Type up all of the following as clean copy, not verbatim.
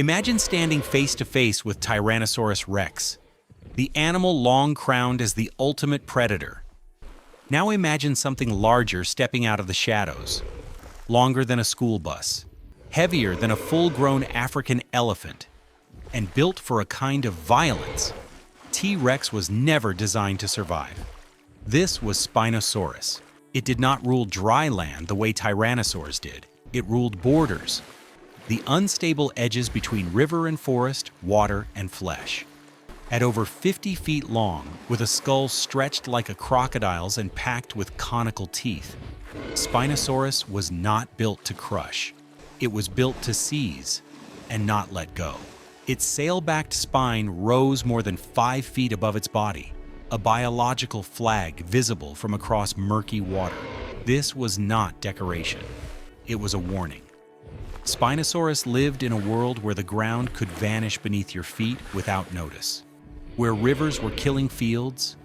Imagine standing face to face with Tyrannosaurus rex, the animal long crowned as the ultimate predator. Now imagine something larger stepping out of the shadows, longer than a school bus, heavier than a full-grown African elephant, and built for a kind of violence T-Rex was never designed to survive. This was Spinosaurus. It did not rule dry land the way Tyrannosaurs did. It ruled borders, the unstable edges between river and forest, water and flesh. At over 50 feet long, with a skull stretched like a crocodile's and packed with conical teeth, Spinosaurus was not built to crush. It was built to seize and not let go. Its sail-backed spine rose more than 5 feet above its body, a biological flag visible from across murky water. This was not decoration. It was a warning. Spinosaurus lived in a world where the ground could vanish beneath your feet without notice, where rivers were killing fields,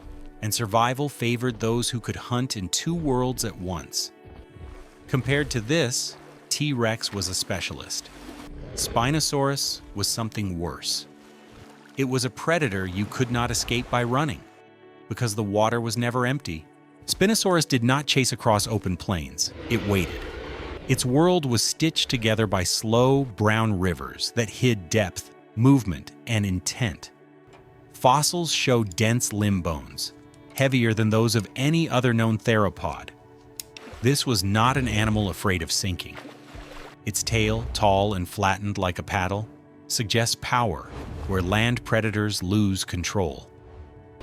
and survival favored those who could hunt in 2 worlds at once. Compared to this, T-Rex was a specialist. Spinosaurus was something worse. It was a predator you could not escape by running, because the water was never empty. Spinosaurus did not chase across open plains. It waited. Its world was stitched together by slow, brown rivers that hid depth, movement, and intent. Fossils show dense limb bones, heavier than those of any other known theropod. This was not an animal afraid of sinking. Its tail, tall and flattened like a paddle, suggests power where land predators lose control.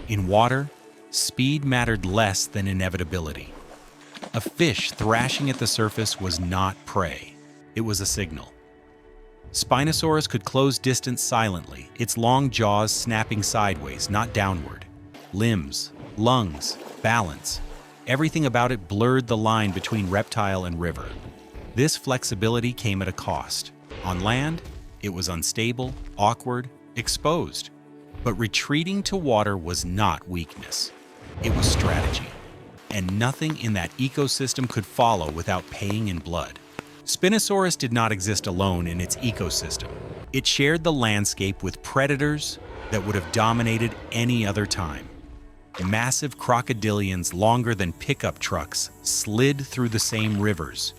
In water, speed mattered less than inevitability. A fish thrashing at the surface was not prey. It was a signal. Spinosaurus could close distance silently, its long jaws snapping sideways, not downward. Limbs, lungs, balance, everything about it blurred the line between reptile and river. This flexibility came at a cost. On land, it was unstable, awkward, exposed. But retreating to water was not weakness. It was strategy. And nothing in that ecosystem could follow without paying in blood. Spinosaurus did not exist alone in its ecosystem. It shared the landscape with predators that would have dominated any other time. Massive crocodilians longer than pickup trucks slid through the same rivers.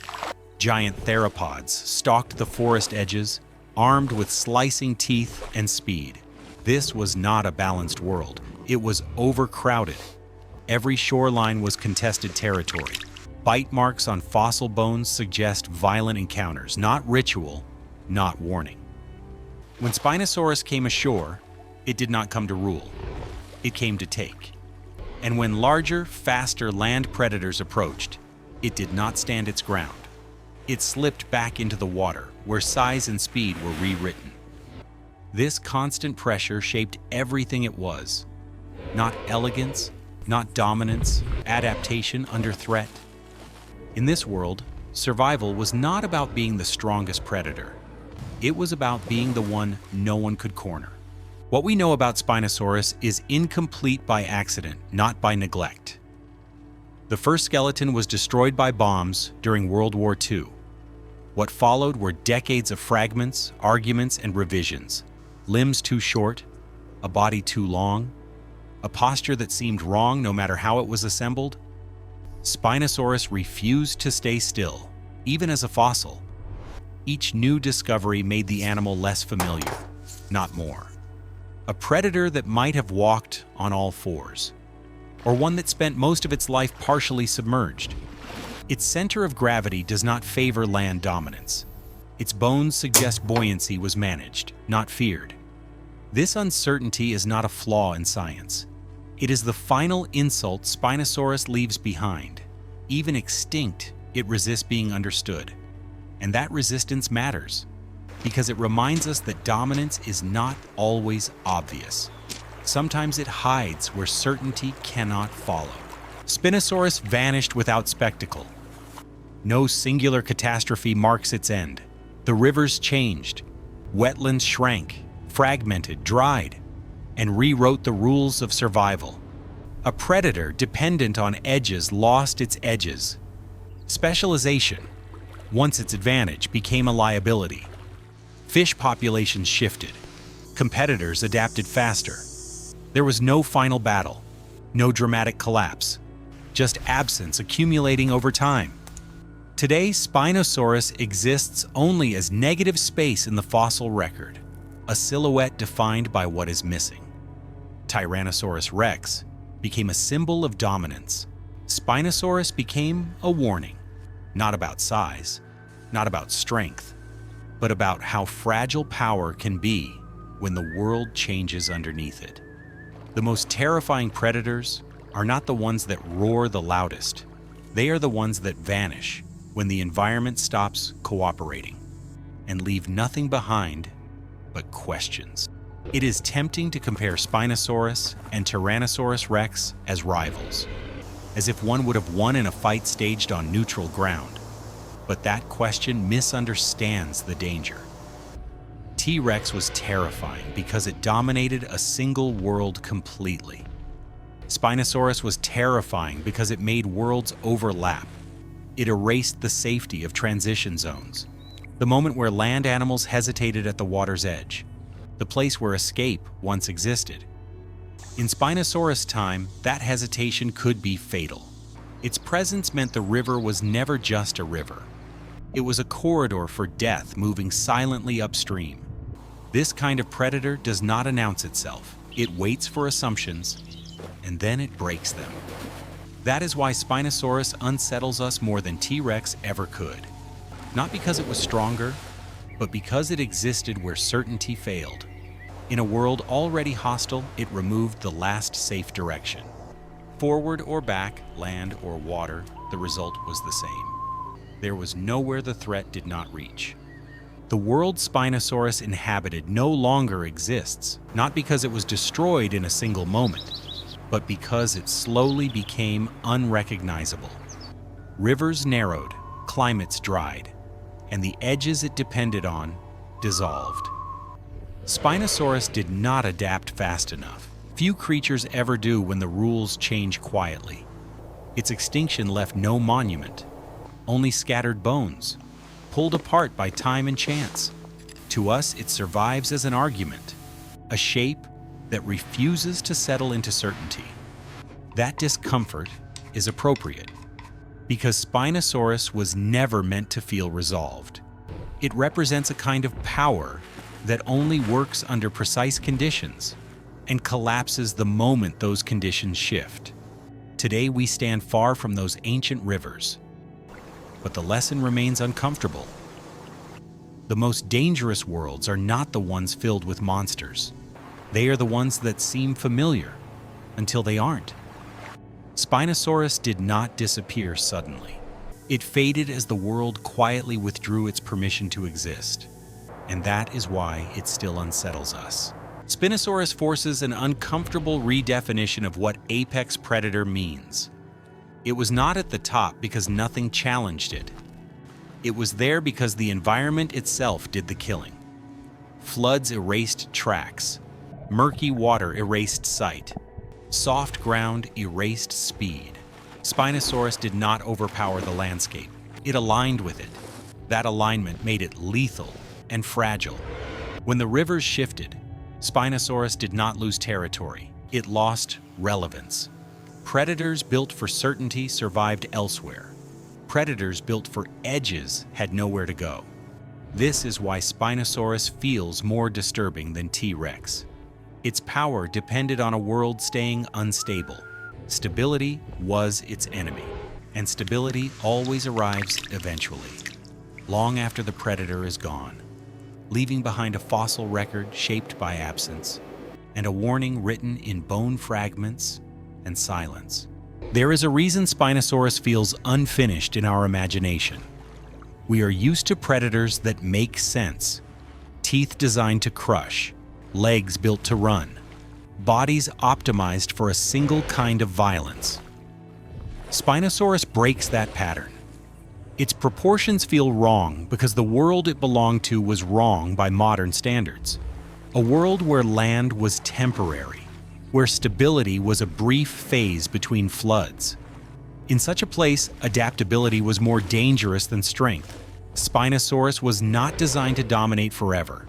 Giant theropods stalked the forest edges, armed with slicing teeth and speed. This was not a balanced world. It was overcrowded. Every shoreline was contested territory. Bite marks on fossil bones suggest violent encounters, not ritual, not warning. When Spinosaurus came ashore, it did not come to rule. It came to take. And when larger, faster land predators approached, it did not stand its ground. It slipped back into the water, where size and speed were rewritten. This constant pressure shaped everything it was. Not elegance, not dominance, adaptation under threat. In this world, survival was not about being the strongest predator. It was about being the one no one could corner. What we know about Spinosaurus is incomplete by accident, not by neglect. The first skeleton was destroyed by bombs during World War II. What followed were decades of fragments, arguments, and revisions. Limbs too short, a body too long, a posture that seemed wrong no matter how it was assembled. Spinosaurus refused to stay still, even as a fossil. Each new discovery made the animal less familiar, not more. A predator that might have walked on all fours, or one that spent most of its life partially submerged. Its center of gravity does not favor land dominance. Its bones suggest buoyancy was managed, not feared. This uncertainty is not a flaw in science. It is the final insult Spinosaurus leaves behind. Even extinct, it resists being understood. And that resistance matters, because it reminds us that dominance is not always obvious. Sometimes it hides where certainty cannot follow. Spinosaurus vanished without spectacle. No singular catastrophe marks its end. The rivers changed. Wetlands shrank, fragmented, dried, and rewrote the rules of survival. A predator dependent on edges lost its edges. Specialization, once its advantage, became a liability. Fish populations shifted. Competitors adapted faster. There was no final battle, no dramatic collapse, just absence accumulating over time. Today, Spinosaurus exists only as negative space in the fossil record, a silhouette defined by what is missing. Tyrannosaurus rex became a symbol of dominance. Spinosaurus became a warning, not about size, not about strength, but about how fragile power can be when the world changes underneath it. The most terrifying predators are not the ones that roar the loudest. They are the ones that vanish when the environment stops cooperating and leave nothing behind but questions. It is tempting to compare Spinosaurus and Tyrannosaurus rex as rivals, as if one would have won in a fight staged on neutral ground. But that question misunderstands the danger. T-Rex was terrifying because it dominated a single world completely. Spinosaurus was terrifying because it made worlds overlap. It erased the safety of transition zones, the moment where land animals hesitated at the water's edge, the place where escape once existed. In Spinosaurus time, that hesitation could be fatal. Its presence meant the river was never just a river. It was a corridor for death moving silently upstream. This kind of predator does not announce itself. It waits for assumptions, and then it breaks them. That is why Spinosaurus unsettles us more than T-Rex ever could. Not because it was stronger, but because it existed where certainty failed. In a world already hostile, it removed the last safe direction. Forward or back, land or water, the result was the same. There was nowhere the threat did not reach. The world Spinosaurus inhabited no longer exists, not because it was destroyed in a single moment, but because it slowly became unrecognizable. Rivers narrowed, climates dried, and the edges it depended on dissolved. Spinosaurus did not adapt fast enough. Few creatures ever do when the rules change quietly. Its extinction left no monument, only scattered bones, pulled apart by time and chance. To us, it survives as an argument, a shape that refuses to settle into certainty. That discomfort is appropriate, because Spinosaurus was never meant to feel resolved. It represents a kind of power that only works under precise conditions and collapses the moment those conditions shift. Today we stand far from those ancient rivers, but the lesson remains uncomfortable. The most dangerous worlds are not the ones filled with monsters. They are the ones that seem familiar until they aren't. Spinosaurus did not disappear suddenly. It faded as the world quietly withdrew its permission to exist. And that is why it still unsettles us. Spinosaurus forces an uncomfortable redefinition of what apex predator means. It was not at the top because nothing challenged it. It was there because the environment itself did the killing. Floods erased tracks. Murky water erased sight. Soft ground erased speed. Spinosaurus did not overpower the landscape. It aligned with it. That alignment made it lethal and fragile. When the rivers shifted, Spinosaurus did not lose territory. It lost relevance. Predators built for certainty survived elsewhere. Predators built for edges had nowhere to go. This is why Spinosaurus feels more disturbing than T-Rex. Its power depended on a world staying unstable. Stability was its enemy, and stability always arrives eventually, long after the predator is gone, leaving behind a fossil record shaped by absence and a warning written in bone fragments and silence. There is a reason Spinosaurus feels unfinished in our imagination. We are used to predators that make sense. Teeth designed to crush, legs built to run, bodies optimized for a single kind of violence. Spinosaurus breaks that pattern. Its proportions feel wrong because the world it belonged to was wrong by modern standards. A world where land was temporary, where stability was a brief phase between floods. In such a place, adaptability was more dangerous than strength. Spinosaurus was not designed to dominate forever.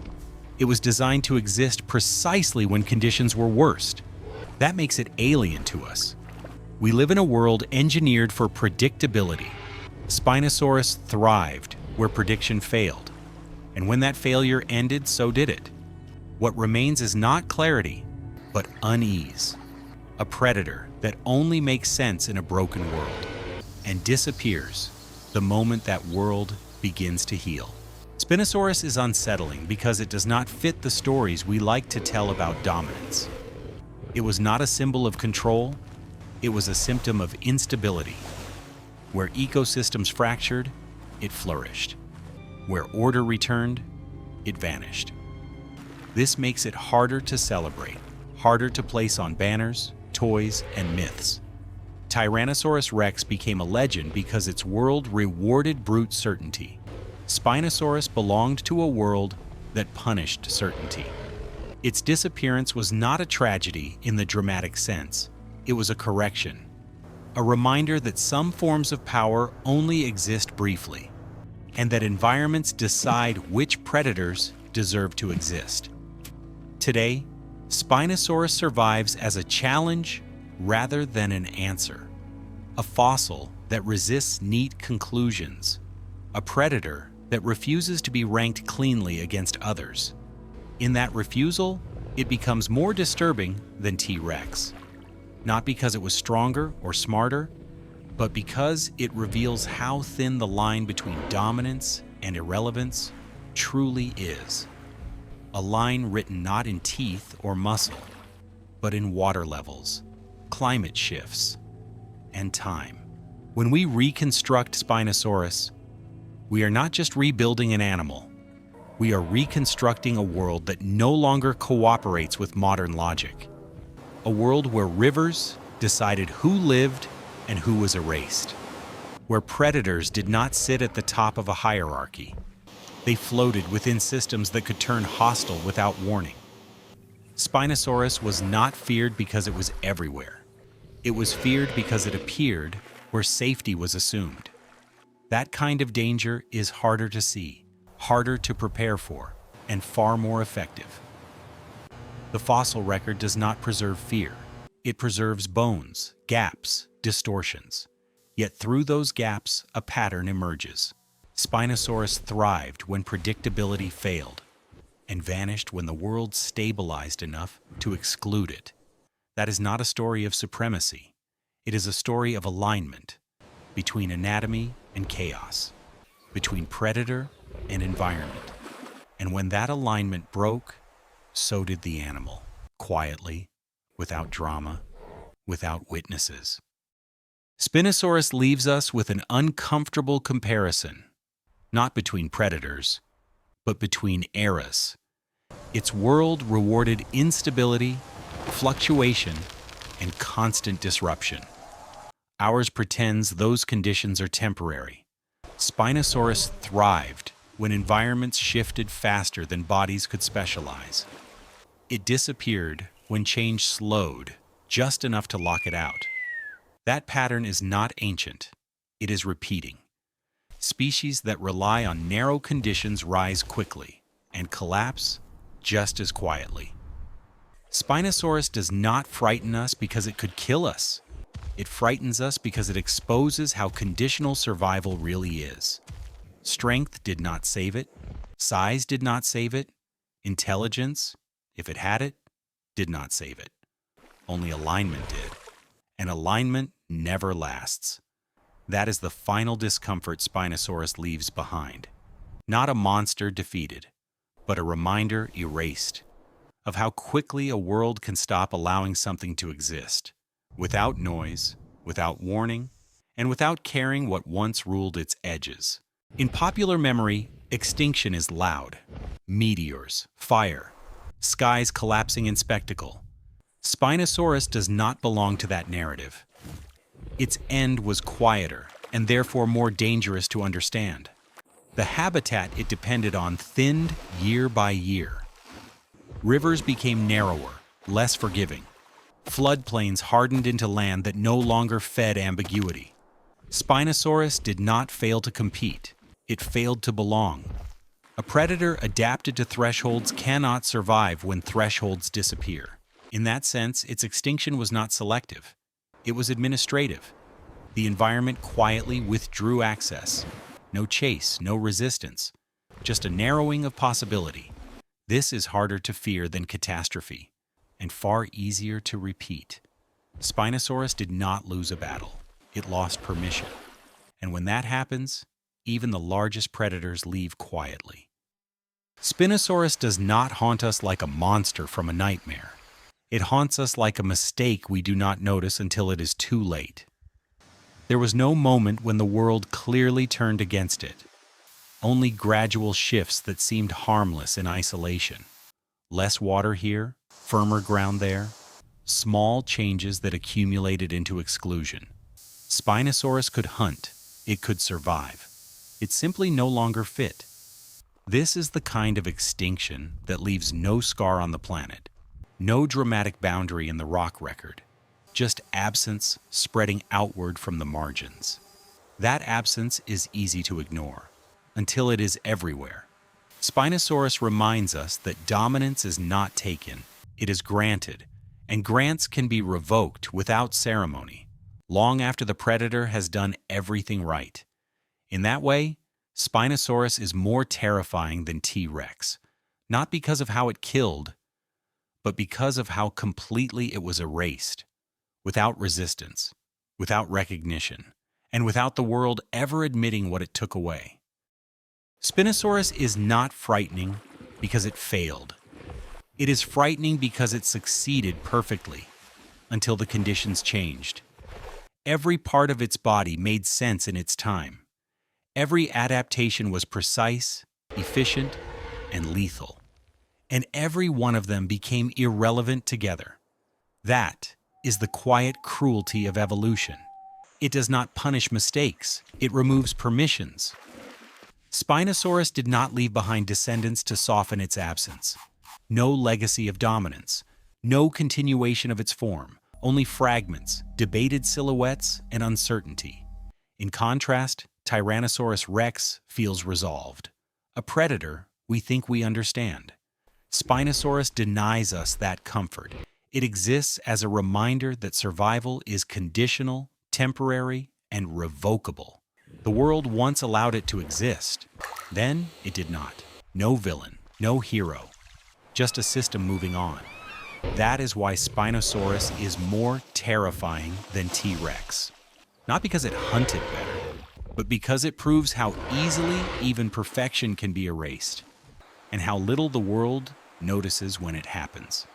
It was designed to exist precisely when conditions were worst. That makes it alien to us. We live in a world engineered for predictability. Spinosaurus thrived where prediction failed. And when that failure ended, so did it. What remains is not clarity, but unease. A predator that only makes sense in a broken world and disappears the moment that world begins to heal. Spinosaurus is unsettling because it does not fit the stories we like to tell about dominance. It was not a symbol of control, it was a symptom of instability. Where ecosystems fractured, it flourished. Where order returned, it vanished. This makes it harder to celebrate, harder to place on banners, toys, and myths. Tyrannosaurus rex became a legend because its world rewarded brute certainty. Spinosaurus belonged to a world that punished certainty. Its disappearance was not a tragedy in the dramatic sense. It was a correction, a reminder that some forms of power only exist briefly, and that environments decide which predators deserve to exist. Today, Spinosaurus survives as a challenge rather than an answer, a fossil that resists neat conclusions, a predator that refuses to be ranked cleanly against others. In that refusal, it becomes more disturbing than T-Rex, not because it was stronger or smarter, but because it reveals how thin the line between dominance and irrelevance truly is. A line written not in teeth or muscle, but in water levels, climate shifts, and time. When we reconstruct Spinosaurus, we are not just rebuilding an animal, we are reconstructing a world that no longer cooperates with modern logic. A world where rivers decided who lived and who was erased. Where predators did not sit at the top of a hierarchy. They floated within systems that could turn hostile without warning. Spinosaurus was not feared because it was everywhere. It was feared because it appeared where safety was assumed. That kind of danger is harder to see, harder to prepare for, and far more effective. The fossil record does not preserve fear. It preserves bones, gaps, distortions. Yet through those gaps, a pattern emerges. Spinosaurus thrived when predictability failed, and vanished when the world stabilized enough to exclude it. That is not a story of supremacy. It is a story of alignment between anatomy and chaos, between predator and environment. And when that alignment broke, so did the animal, quietly, without drama, without witnesses. Spinosaurus leaves us with an uncomfortable comparison, not between predators, but between eras. Its world rewarded instability, fluctuation, and constant disruption. Ours pretends those conditions are temporary. Spinosaurus thrived when environments shifted faster than bodies could specialize. It disappeared when change slowed just enough to lock it out. That pattern is not ancient. It is repeating. Species that rely on narrow conditions rise quickly and collapse just as quietly. Spinosaurus does not frighten us because it could kill us. It frightens us because it exposes how conditional survival really is. Strength did not save it. Size did not save it. Intelligence, if it had it, did not save it. Only alignment did. And alignment never lasts. That is the final discomfort Spinosaurus leaves behind. Not a monster defeated, but a reminder erased of how quickly a world can stop allowing something to exist, without noise, without warning, and without caring what once ruled its edges. In popular memory, extinction is loud. Meteors, fire, skies collapsing in spectacle. Spinosaurus does not belong to that narrative. Its end was quieter and therefore more dangerous to understand. The habitat it depended on thinned year by year. Rivers became narrower, less forgiving. Floodplains hardened into land that no longer fed ambiguity. Spinosaurus did not fail to compete. It failed to belong. A predator adapted to thresholds cannot survive when thresholds disappear. In that sense, its extinction was not selective. It was administrative. The environment quietly withdrew access. No chase, no resistance. Just a narrowing of possibility. This is harder to fear than catastrophe, and far easier to repeat. Spinosaurus did not lose a battle. It lost permission. And when that happens, even the largest predators leave quietly. Spinosaurus does not haunt us like a monster from a nightmare. It haunts us like a mistake we do not notice until it is too late. There was no moment when the world clearly turned against it. Only gradual shifts that seemed harmless in isolation. Less water here, firmer ground there. Small changes that accumulated into exclusion. Spinosaurus could hunt. It could survive. It simply no longer fit. This is the kind of extinction that leaves no scar on the planet. No dramatic boundary in the rock record. Just absence spreading outward from the margins. That absence is easy to ignore, until it is everywhere. Spinosaurus reminds us that dominance is not taken, it is granted, and grants can be revoked without ceremony, long after the predator has done everything right. In that way, Spinosaurus is more terrifying than T-Rex, not because of how it killed, but because of how completely it was erased, without resistance, without recognition, and without the world ever admitting what it took away. Spinosaurus is not frightening because it failed. It is frightening because it succeeded perfectly, until the conditions changed. Every part of its body made sense in its time. Every adaptation was precise, efficient, and lethal. And every one of them became irrelevant together. That is the quiet cruelty of evolution. It does not punish mistakes, it removes permissions. Spinosaurus did not leave behind descendants to soften its absence. No legacy of dominance, no continuation of its form, only fragments, debated silhouettes, and uncertainty. In contrast, Tyrannosaurus rex feels resolved. A predator we think we understand. Spinosaurus denies us that comfort. It exists as a reminder that survival is conditional, temporary, and revocable. The world once allowed it to exist. Then it did not. No villain, no hero, just a system moving on. That is why Spinosaurus is more terrifying than T-Rex. Not because it hunted better, but because it proves how easily even perfection can be erased, and how little the world notices when it happens.